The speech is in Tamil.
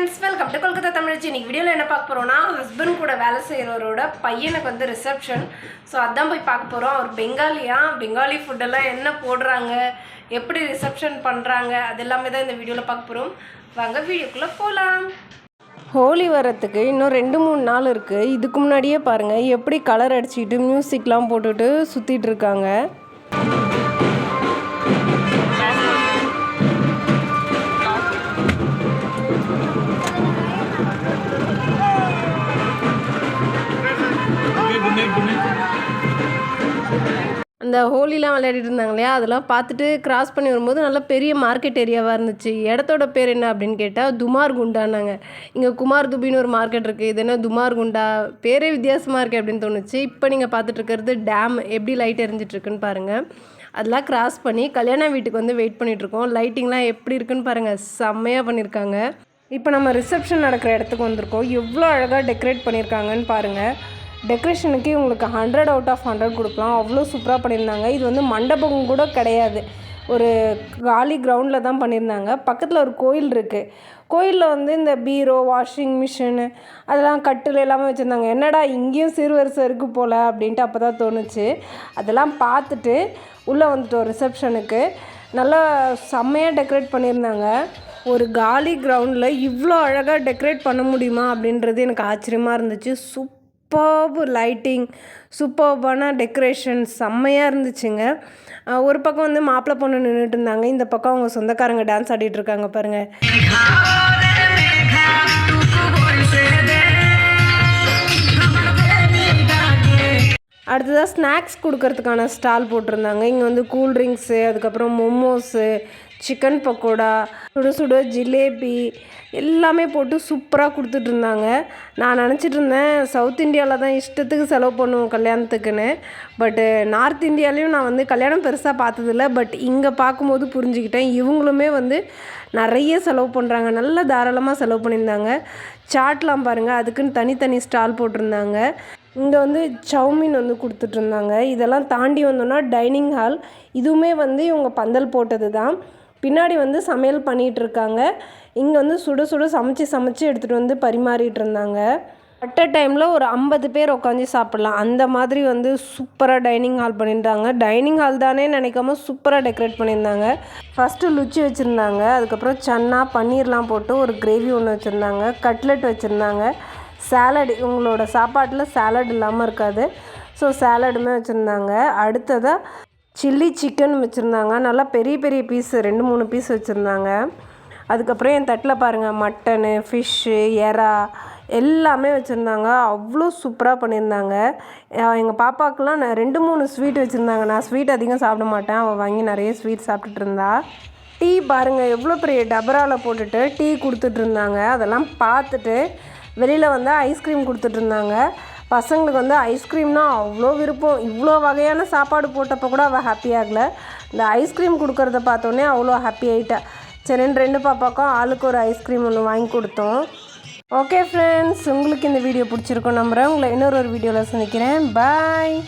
ஃப்ரெண்ட்ஸ், வெல்கம் டு கொல்கத்தா தமிழச்சி. இன்னைக்கு வீடியோவில் என்ன பார்க்க போகிறோம்னா, ஹஸ்பண்ட் கூட வேலை செய்கிறவரோட பையனுக்கு வந்து ரிசப்ஷன். ஸோ அதான் போய் பார்க்க போகிறோம். அவர் பெங்காலி ஃபுட்டெல்லாம் என்ன போடுறாங்க, எப்படி ரிசப்ஷன் பண்ணுறாங்க, அது எல்லாமே தான் இந்த வீடியோவில் பார்க்க போகிறோம். வாங்க வீடியோக்குள்ளே போகலாம். ஹோலி வரத்துக்கு இன்னும் 2-3 நாள் இருக்குது. இதுக்கு முன்னாடியே பாருங்கள் எப்படி கலர் அடிச்சுக்கிட்டு மியூசிக்லாம் போட்டுட்டு சுற்றிட்டு இருக்காங்க. அந்த ஹோலிலாம் விளையாடிட்டு இருந்தாங்க இல்லையா, அதெல்லாம் பார்த்துட்டு கிராஸ் பண்ணி வரும்போது நல்ல பெரிய மார்க்கெட் ஏரியாவாக இருந்துச்சு. இடத்தோட பேர் என்ன அப்படின்னு கேட்டால் துமார் குண்டானாங்க. இங்கே குமார் துபின்னு ஒரு மார்க்கெட் இருக்குது, இது என்ன துமார் குண்டா, பேரே வித்தியாசமாக இருக்குது அப்படின்னு தோணுச்சு. இப்போ நீங்கள் பார்த்துட்டு இருக்கிறது டேம் எப்படி லைட் எரிஞ்சிட்ருக்குன்னு பாருங்கள். அதெல்லாம் கிராஸ் பண்ணி கல்யாண வீட்டுக்கு வந்து வெயிட் பண்ணிகிட்ருக்கோம். லைட்டிங்லாம் எப்படி இருக்குன்னு பாருங்கள், செம்மையாக பண்ணியிருக்காங்க. இப்போ நம்ம ரிசப்ஷன் நடக்கிற இடத்துக்கு வந்திருக்கோம். எவ்வளோ அழகாக டெக்கரேட் பண்ணியிருக்காங்கன்னு பாருங்கள். டெக்கரேஷனுக்கு உங்களுக்கு 100 out of 100 கொடுக்கலாம். அவ்வளோ சூப்பராக பண்ணியிருந்தாங்க. இது வந்து மண்டபம் கூட கிடையாது, ஒரு காலி கிரவுண்டில் தான் பண்ணியிருந்தாங்க. பக்கத்தில் ஒரு கோயில் இருக்குது. கோயிலில் வந்து இந்த பீரோ, வாஷிங் மிஷினு, அதெல்லாம் கட்டில் எல்லாமே வச்சுருந்தாங்க. என்னடா இங்கேயும் சிறுவரிசை இருக்குது போல் அப்படின்ட்டு அப்போ தான் தோணுச்சு. அதெல்லாம் பார்த்துட்டு உள்ளே வந்துட்டோம் ரிசப்ஷனுக்கு. நல்லா செம்மையாக டெக்கரேட் பண்ணியிருந்தாங்க. ஒரு காலி கிரவுண்டில் இவ்வளோ அழகாக டெக்கரேட் பண்ண முடியுமா அப்படின்றது எனக்கு ஆச்சரியமாக இருந்துச்சு. சூப்பர்பு லைட்டிங், சூப்பர்பான டெக்கரேஷன், செம்மையாக இருந்துச்சுங்க. ஒரு பக்கம் வந்து மாப்பிள்ளை பொண்ணு நின்றுட்டு இருந்தாங்க, இந்த பக்கம் அவங்க சொந்தக்காரங்க டான்ஸ் ஆடிட்டு இருக்காங்க பாருங்கள். அடுத்ததாக ஸ்நாக்ஸ் கொடுக்கறதுக்கான ஸ்டால் போட்டிருந்தாங்க. இங்கே வந்து கூல்ட்ரிங்க்ஸு, அதுக்கப்புறம் மோமோஸு, சிக்கன் பக்கோடா, சுட சுட ஜிலேபி எல்லாமே போட்டு சூப்பராக கொடுத்துட்ருந்தாங்க. நான் நினச்சிட்டு இருந்தேன் சவுத் இந்தியாவில் தான் இஷ்டத்துக்கு செலவு பண்ணுவோம் கல்யாணத்துக்குன்னு. பட்டு நார்த் இந்தியாலேயும் நான் வந்து கல்யாணம் பெருசாக பார்த்ததில்ல. பட் இங்கே பார்க்கும்போது புரிஞ்சுக்கிட்டேன், இவங்களுமே வந்து நிறைய செலவு பண்ணுறாங்க. நல்லா தாராளமாக செலவு பண்ணியிருந்தாங்க. சாட்லாம் பாருங்கள், அதுக்குன்னு தனித்தனி ஸ்டால் போட்டிருந்தாங்க. இங்கே வந்து சவுமீன் வந்து கொடுத்துட்ருந்தாங்க. இதெல்லாம் தாண்டி வந்தோன்னா டைனிங் ஹால். இதுவுமே வந்து இவங்க பந்தல் போட்டது தான். பின்னாடி வந்து சமையல் பண்ணிகிட்ருக்காங்க. இங்கே வந்து சுட சுட சமைச்சு எடுத்துகிட்டு வந்து பரிமாறிட்டு இருந்தாங்க. அட் அ டைமில் ஒரு 50 பேர் உட்காந்து சாப்பிட்லாம், அந்த மாதிரி வந்து சூப்பராக டைனிங் ஹால் பண்ணியிருந்தாங்க. டைனிங் ஹால் தானே நினைக்காம சூப்பராக டெக்கரேட் பண்ணியிருந்தாங்க. ஃபஸ்ட்டு லுச்சி வச்சுருந்தாங்க, அதுக்கப்புறம் சன்னா பன்னீர்லாம் போட்டு ஒரு கிரேவி ஒன்று வச்சுருந்தாங்க, கட்லெட் வச்சுருந்தாங்க, சாலட். இவங்களோட சாப்பாட்டில் சாலட் இல்லாமல் இருக்காது, ஸோ சாலடுமே வச்சுருந்தாங்க. அடுத்ததாக சில்லி சிக்கன் வச்சுருந்தாங்க. நல்லா பெரிய பெரிய பீஸு, 2-3 பீஸ் வச்சுருந்தாங்க. அதுக்கப்புறம் என் தட்டில் பாருங்கள் மட்டனு, ஃபிஷ்ஷு, எறா எல்லாமே வச்சுருந்தாங்க. அவ்வளோ சூப்பராக பண்ணியிருந்தாங்க. எங்கள் பாப்பாவுக்குலாம் 2-3 ஸ்வீட் வச்சுருந்தாங்க. நான் ஸ்வீட் அதிகம் சாப்பிட மாட்டேன், அவள் வாங்கி நிறைய ஸ்வீட் சாப்பிட்டுட்டு இருந்தா. டீ பாருங்கள் எவ்வளோ பெரிய டபராவில் போட்டுட்டு டீ கொடுத்துட்ருந்தாங்க. அதெல்லாம் பார்த்துட்டு வெளியில் வந்து ஐஸ்கிரீம் கொடுத்துட்ருந்தாங்க. பசங்களுக்கு வந்து ஐஸ்கிரீம்னால் அவ்வளோ விருப்பம். இவ்வளோ வகையான சாப்பாடு போட்டப்போ கூட அவள் ஹாப்பி ஆகலை. இந்த ஐஸ்கிரீம் கொடுக்குறத பார்த்தோன்னே அவ்வளோ ஹாப்பி ஆகிட்டா. சரின்னு 2 பாப்பாக்கும் ஆளுக்கு ஒரு ஐஸ்கிரீம் ஒன்று வாங்கி கொடுத்தோம். ஓகே ஃப்ரெண்ட்ஸ், உங்களுக்கு இந்த வீடியோ பிடிச்சிருக்கோம் நம்புகிறேன். உங்களை இன்னொரு வீடியோவில் சந்திக்கிறேன். பாய்.